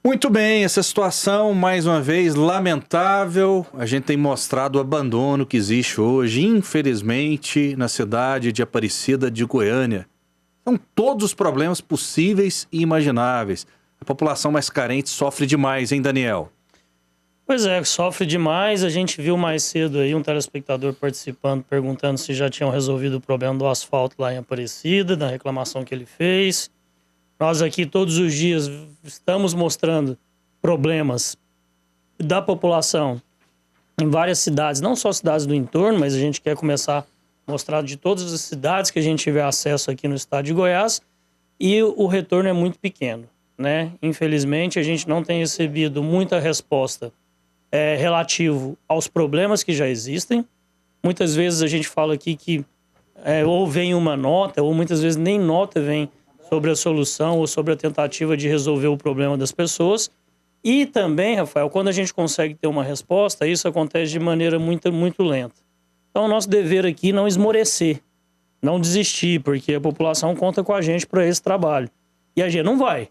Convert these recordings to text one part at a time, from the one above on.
Muito bem, essa situação, mais uma vez, lamentável. A gente tem mostrado o abandono que existe hoje, infelizmente, na cidade de Aparecida de Goiânia. São todos os problemas possíveis e imagináveis. A população mais carente sofre demais, hein, Daniel? Pois é, sofre demais. A gente viu mais cedo aí um telespectador participando, perguntando se já tinham resolvido o problema do asfalto lá em Aparecida, da reclamação que ele fez. Nós aqui todos os dias estamos mostrando problemas da população em várias cidades, não só cidades do entorno, mas a gente quer começar a mostrar de todas as cidades que a gente tiver acesso aqui no estado de Goiás, e o retorno é muito pequeno, né? Infelizmente, a gente não tem recebido muita resposta relativo aos problemas que já existem. Muitas vezes a gente fala aqui que ou vem uma nota, ou muitas vezes nem nota vem sobre a solução ou sobre a tentativa de resolver o problema das pessoas. E também, Rafael, quando a gente consegue ter uma resposta, isso acontece de maneira muito lenta. Então, o nosso dever aqui é não esmorecer, não desistir, porque a população conta com a gente para esse trabalho. E a gente não vai.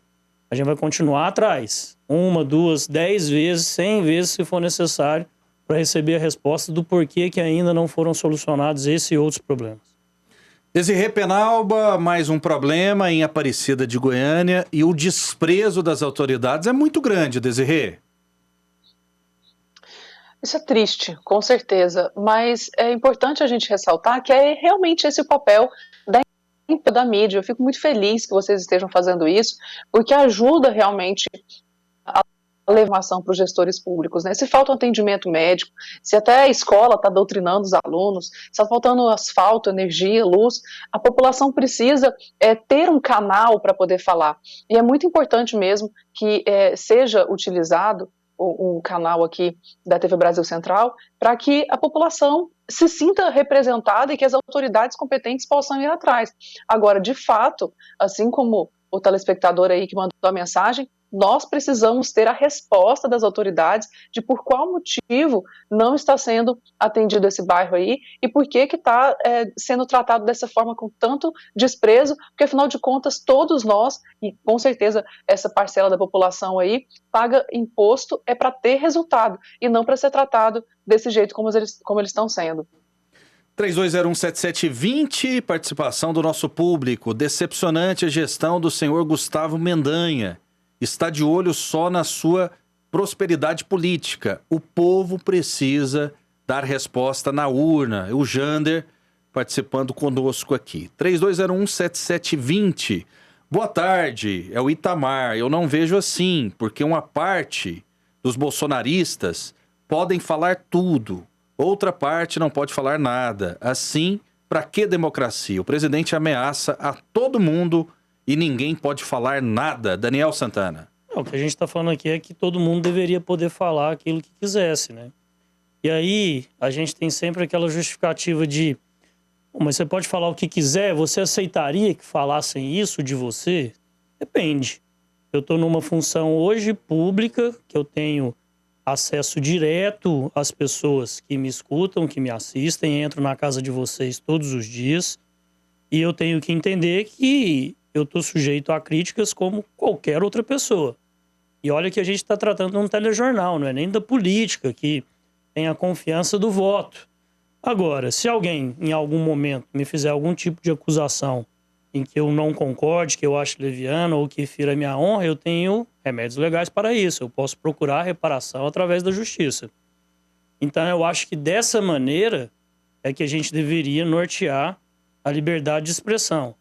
A gente vai continuar atrás. 1, 2, 10 vezes, 100 vezes, se for necessário, para receber a resposta do porquê que ainda não foram solucionados esses e outros problemas. Desirê Penalba, mais um problema em Aparecida de Goiânia, e o desprezo das autoridades é muito grande, Desirê. Isso é triste, com certeza, mas é importante a gente ressaltar que é realmente esse o papel da mídia. Eu fico muito feliz que vocês estejam fazendo isso, porque ajuda realmente a levar informação para os gestores públicos, né? Se falta um atendimento médico, se até a escola está doutrinando os alunos, se está faltando asfalto, energia, luz, a população precisa ter um canal para poder falar. E é muito importante mesmo que seja utilizado um canal aqui da TV Brasil Central para que a população se sinta representada e que as autoridades competentes possam ir atrás. Agora, de fato, assim como o telespectador aí que mandou a mensagem, nós precisamos ter a resposta das autoridades de por qual motivo não está sendo atendido esse bairro aí e por que está sendo tratado dessa forma com tanto desprezo, porque afinal de contas todos nós, e com certeza essa parcela da população aí, paga imposto para ter resultado e não para ser tratado desse jeito como eles estão sendo. 32017720, participação do nosso público. Decepcionante a gestão do senhor Gustavo Mendanha. Está de olho só na sua prosperidade política. O povo precisa dar resposta na urna. O Jander participando conosco aqui. 32017720. Boa tarde, é o Itamar. Eu não vejo assim, porque uma parte dos bolsonaristas podem falar tudo. Outra parte não pode falar nada. Assim, para que democracia? O presidente ameaça a todo mundo e ninguém pode falar nada. Daniel Santana. O que a gente está falando aqui é que todo mundo deveria poder falar aquilo que quisesse, né? E aí, a gente tem sempre aquela justificativa de mas você pode falar o que quiser, você aceitaria que falassem isso de você? Depende. Eu estou numa função hoje pública, que eu tenho acesso direto às pessoas que me escutam, que me assistem, entro na casa de vocês todos os dias, e eu tenho que entender que eu estou sujeito a críticas como qualquer outra pessoa. E olha que a gente está tratando de um telejornal, não é nem da política, que tem a confiança do voto. Agora, se alguém, em algum momento, me fizer algum tipo de acusação em que eu não concorde, que eu acho leviano ou que fira a minha honra, eu tenho remédios legais para isso. Eu posso procurar reparação através da justiça. Então, eu acho que dessa maneira é que a gente deveria nortear a liberdade de expressão.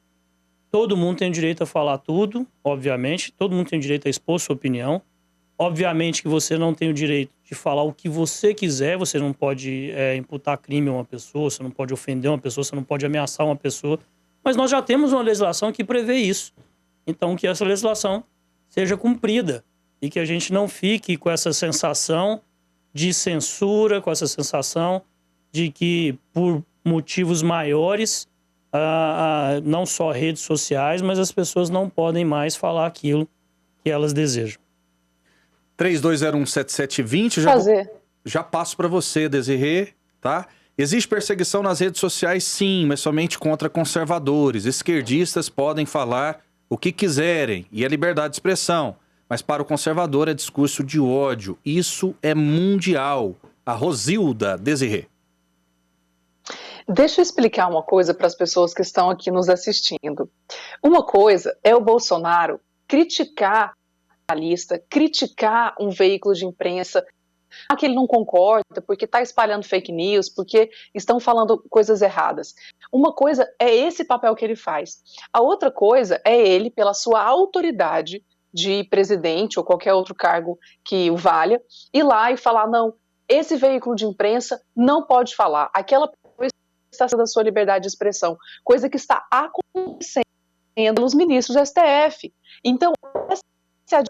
Todo mundo tem o direito a falar tudo, obviamente. Todo mundo tem o direito a expor sua opinião. Obviamente que você não tem o direito de falar o que você quiser. Você não pode imputar crime a uma pessoa, você não pode ofender uma pessoa, você não pode ameaçar uma pessoa. Mas nós já temos uma legislação que prevê isso. Então, que essa legislação seja cumprida e que a gente não fique com essa sensação de censura, com essa sensação de que, por motivos maiores, não só redes sociais, mas as pessoas não podem mais falar aquilo que elas desejam. 32017720, já passo para você, Desirê, tá? Existe perseguição nas redes sociais, sim, mas somente contra conservadores. Esquerdistas podem falar o que quiserem, e é liberdade de expressão. mas para o conservador é discurso de ódio. Isso é mundial. A Rosilda Desirê. Deixa eu explicar uma coisa para as pessoas que estão aqui nos assistindo. Uma coisa é o Bolsonaro criticar a lista, criticar um veículo de imprensa, que ele não concorda, porque está espalhando fake news, porque estão falando coisas erradas. Uma coisa é esse papel que ele faz. A outra coisa é ele, pela sua autoridade de presidente ou qualquer outro cargo que o valha, ir lá e falar, não, esse veículo de imprensa não pode falar. Aquela coisa está sendo da sua liberdade de expressão, coisa que está acontecendo nos ministros do STF. Então,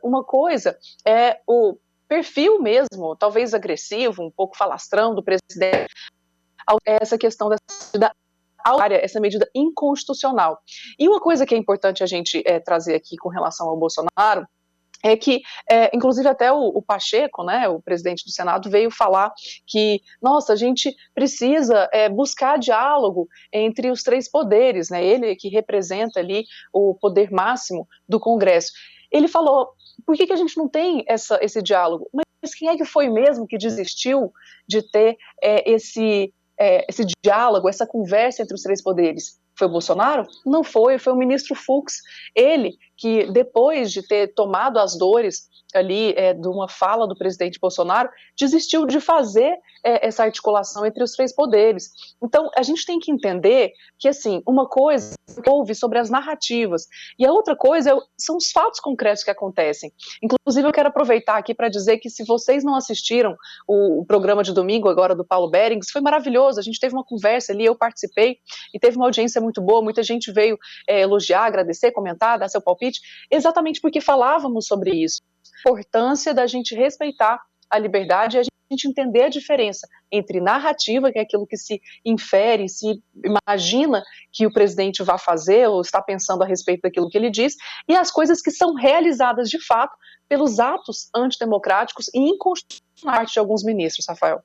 uma coisa é o perfil mesmo, talvez agressivo, um pouco falastrão do presidente, essa questão essa medida inconstitucional. E uma coisa que é importante a gente trazer aqui com relação ao Bolsonaro é que, inclusive até o Pacheco, né, o presidente do Senado, veio falar que, nossa, a gente precisa buscar diálogo entre os três poderes, né, ele que representa ali o poder máximo do Congresso. Ele falou, por que a gente não tem esse diálogo? Mas quem é que foi mesmo que desistiu de ter esse diálogo, essa conversa entre os três poderes? Foi o Bolsonaro? Não foi o ministro Fux. Ele que, depois de ter tomado as dores ali de uma fala do presidente Bolsonaro, desistiu de fazer essa articulação entre os três poderes. Então, a gente tem que entender que, assim, uma coisa ouve sobre as narrativas e a outra coisa são os fatos concretos que acontecem. Inclusive, eu quero aproveitar aqui para dizer que, se vocês não assistiram o programa de domingo agora do Paulo Berings, foi maravilhoso. A gente teve uma conversa ali, eu participei e teve uma audiência muito boa, muita gente veio elogiar, agradecer, comentar, dar seu palpite, exatamente porque falávamos sobre isso. A importância da gente respeitar a liberdade e a gente entender a diferença entre narrativa, que é aquilo que se infere, se imagina que o presidente vai fazer ou está pensando a respeito daquilo que ele diz, e as coisas que são realizadas de fato pelos atos antidemocráticos e inconstitucionais de alguns ministros, Rafael.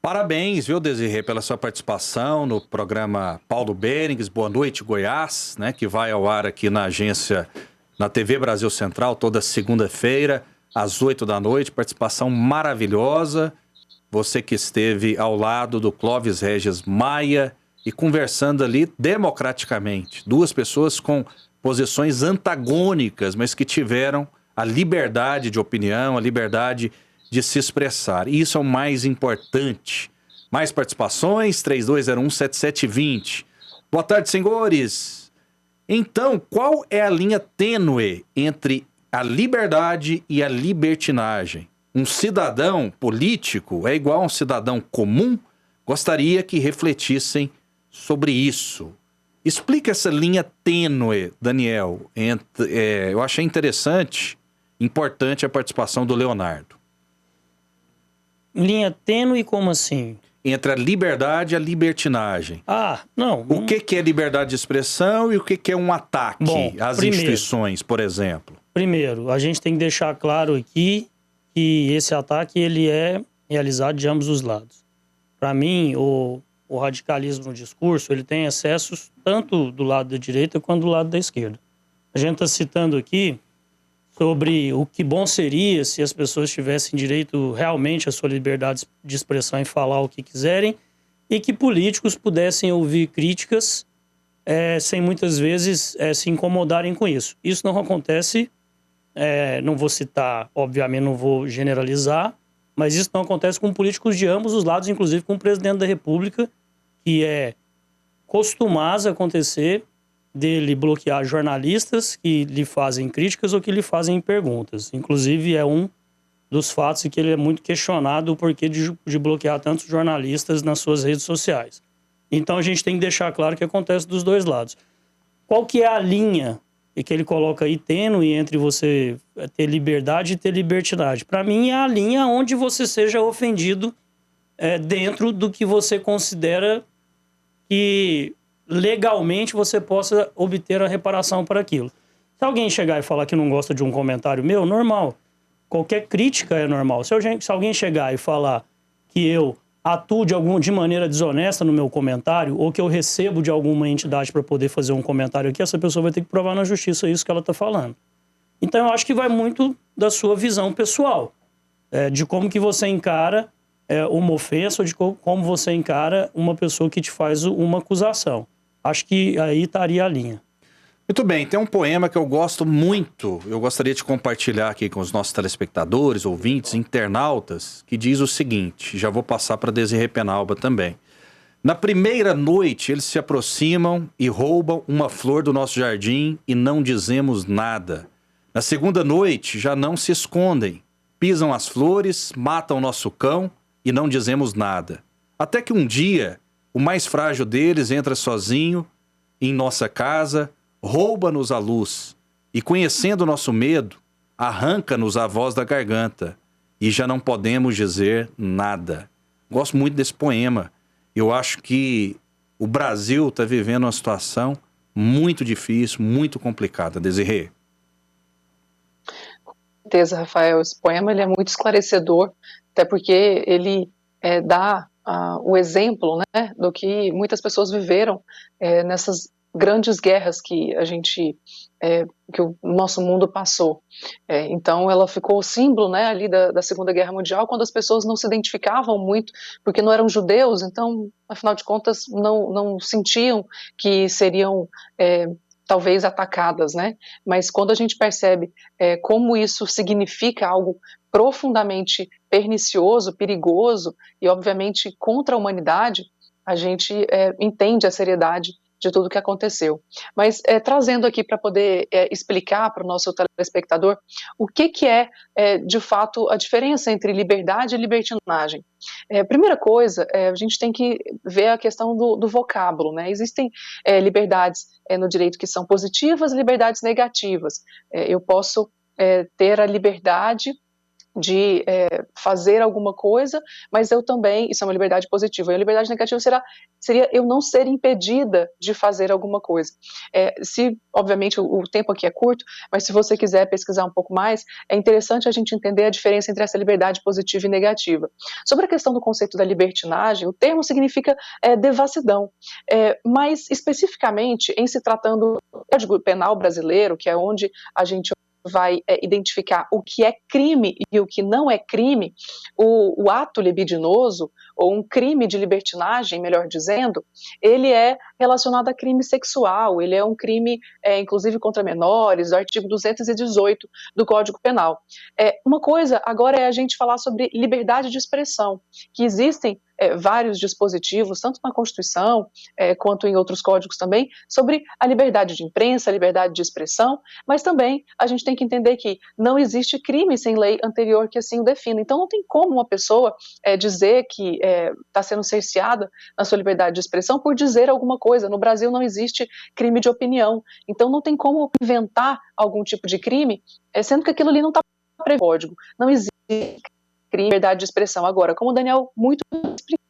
Parabéns, viu, Desirê, pela sua participação no programa Paulo Berings, Boa Noite Goiás, né, que vai ao ar aqui na agência, na TV Brasil Central, toda segunda-feira, às 8 da noite, participação maravilhosa. Você que esteve ao lado do Clóvis Regis Maia e conversando ali democraticamente. Duas pessoas com posições antagônicas, mas que tiveram a liberdade de opinião, a liberdade de se expressar. E isso é o mais importante. Mais participações, 3201-7720. Boa tarde, senhores. Então, qual é a linha tênue entre a liberdade e a libertinagem? Um cidadão político é igual a um cidadão comum? Gostaria que refletissem sobre isso. Explica essa linha tênue, Daniel. Eu achei importante a participação do Leonardo. Linha tênue, como assim? Entre a liberdade e a libertinagem. Não. O que é liberdade de expressão e o que é um ataque às instituições, por exemplo? Primeiro, a gente tem que deixar claro aqui que esse ataque ele é realizado de ambos os lados. Para mim, o radicalismo no discurso ele tem excessos tanto do lado da direita quanto do lado da esquerda. A gente está citando aqui sobre o que bom seria se as pessoas tivessem direito realmente à sua liberdade de expressão e falar o que quiserem e que políticos pudessem ouvir críticas sem muitas vezes se incomodarem com isso. Isso não acontece, não vou citar, obviamente não vou generalizar, mas isso não acontece com políticos de ambos os lados, inclusive com o presidente da República, que é costumado acontecer dele bloquear jornalistas que lhe fazem críticas ou que lhe fazem perguntas. Inclusive, é um dos fatos em que ele é muito questionado o porquê de bloquear tantos jornalistas nas suas redes sociais. Então, a gente tem que deixar claro que acontece dos dois lados. Qual que é a linha que ele coloca aí tênue entre você ter liberdade e ter libertinagem? Para mim, é a linha onde você seja ofendido dentro do que você considera que legalmente você possa obter a reparação para aquilo. Se alguém chegar e falar que não gosta de um comentário meu, normal. Qualquer crítica é normal. Se alguém chegar e falar que eu atuo de maneira desonesta no meu comentário ou que eu recebo de alguma entidade para poder fazer um comentário aqui, essa pessoa vai ter que provar na justiça isso que ela está falando. Então eu acho que vai muito da sua visão pessoal, de como que você encara uma ofensa ou de como você encara uma pessoa que te faz uma acusação. Acho que aí estaria a linha. Muito bem, tem um poema que eu gosto muito, eu gostaria de compartilhar aqui com os nossos telespectadores, ouvintes, internautas, que diz o seguinte, já vou passar para Desirê Penalba também. Na primeira noite, eles se aproximam e roubam uma flor do nosso jardim e não dizemos nada. Na segunda noite, já não se escondem, pisam as flores, matam nosso cão e não dizemos nada. Até que um dia, o mais frágil deles entra sozinho em nossa casa, rouba-nos a luz e, conhecendo nosso medo, arranca-nos a voz da garganta e já não podemos dizer nada. Gosto muito desse poema. Eu acho que o Brasil está vivendo uma situação muito difícil, muito complicada. Desirê. Com certeza, Rafael. Esse poema ele é muito esclarecedor, até porque ele dá o exemplo, né, do que muitas pessoas viveram nessas grandes guerras que que o nosso mundo passou. Então ela ficou o símbolo, né, ali da Segunda Guerra Mundial, quando as pessoas não se identificavam muito, porque não eram judeus, então, afinal de contas, não sentiam que seriam talvez atacadas, né? Mas quando a gente percebe como isso significa algo profundamente pernicioso, perigoso e, obviamente, contra a humanidade, a gente entende a seriedade de tudo que aconteceu. Mas trazendo aqui para poder explicar para o nosso telespectador o que é, de fato, a diferença entre liberdade e libertinagem. Primeira coisa, a gente tem que ver a questão do vocábulo, né? Existem liberdades no direito que são positivas e liberdades negativas. Eu posso ter a liberdade de fazer alguma coisa, mas eu também, isso é uma liberdade positiva, e a liberdade negativa seria eu não ser impedida de fazer alguma coisa. Obviamente, o tempo aqui é curto, mas se você quiser pesquisar um pouco mais, é interessante a gente entender a diferença entre essa liberdade positiva e negativa. Sobre a questão do conceito da libertinagem, o termo significa devassidão, mas especificamente, em se tratando do Código Penal brasileiro, que é onde a gente vai identificar o que é crime e o que não é crime, o ato libidinoso, ou um crime de libertinagem, melhor dizendo, ele é relacionado a crime sexual, ele é um crime, inclusive contra menores, do artigo 218 do Código Penal. Uma coisa agora é a gente falar sobre liberdade de expressão, que existem vários dispositivos, tanto na Constituição quanto em outros códigos também, sobre a liberdade de imprensa, a liberdade de expressão, mas também a gente tem que entender que não existe crime sem lei anterior que assim o defina. Então não tem como uma pessoa dizer que está sendo cerceada na sua liberdade de expressão por dizer alguma coisa. No Brasil não existe crime de opinião, então não tem como inventar algum tipo de crime, sendo que aquilo ali não está previsto no código. Não existe crime de liberdade de expressão. Agora, como o Daniel muito explicou,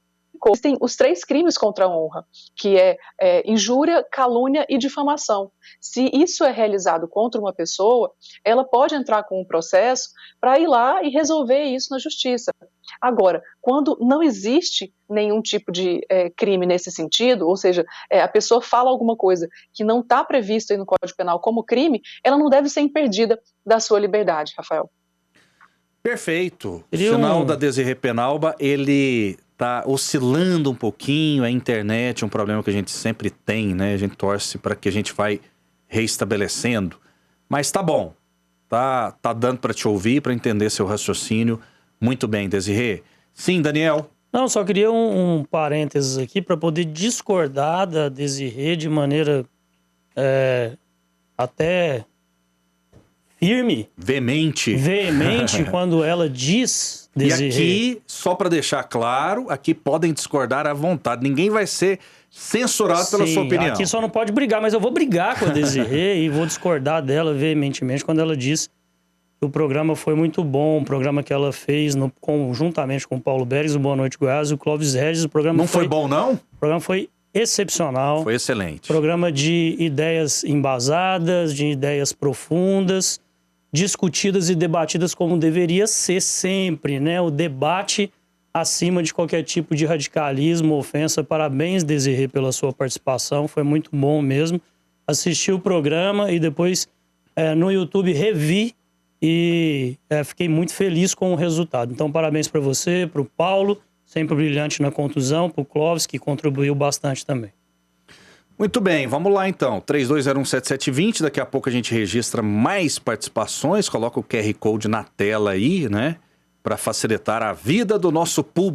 existem os 3 crimes contra a honra, que é injúria, calúnia e difamação. Se isso é realizado contra uma pessoa, ela pode entrar com um processo para ir lá e resolver isso na justiça. Agora, quando não existe nenhum tipo de crime nesse sentido, ou seja, a pessoa fala alguma coisa que não está prevista aí no Código Penal como crime, ela não deve ser impedida da sua liberdade, Rafael. Perfeito. O sinal da Desirê Penalba, ele tá oscilando um pouquinho, a internet é um problema que a gente sempre tem, né? A gente torce para que a gente vai reestabelecendo. Mas tá bom, tá dando para te ouvir, para entender seu raciocínio. Muito bem, Desirê. Sim, Daniel? Não, só queria um parênteses aqui para poder discordar da Desirê de maneira até firme. Veemente, quando ela diz, Desirê. E aqui, só para deixar claro, aqui podem discordar à vontade. Ninguém vai ser censurado pela sua opinião. Aqui só não pode brigar, mas eu vou brigar com a Desirê e vou discordar dela veementemente quando ela diz que o programa foi muito bom, o programa que ela fez conjuntamente com o Paulo Beres, o Boa Noite Goiás e o Clóvis Regis. O programa não foi bom, não? O programa foi excepcional. Foi excelente. Programa de ideias embasadas, de ideias profundas, discutidas e debatidas como deveria ser sempre, né? O debate acima de qualquer tipo de radicalismo, ofensa. Parabéns, Desirê, pela sua participação, foi muito bom mesmo. Assisti o programa e depois no YouTube, revi e fiquei muito feliz com o resultado. Então, parabéns para você, para o Paulo, sempre brilhante na contusão, para o Clóvis, que contribuiu bastante também. Muito bem, vamos lá então. 32017720, daqui a pouco a gente registra mais participações, coloca o QR Code na tela aí, né? Para facilitar a vida do nosso público.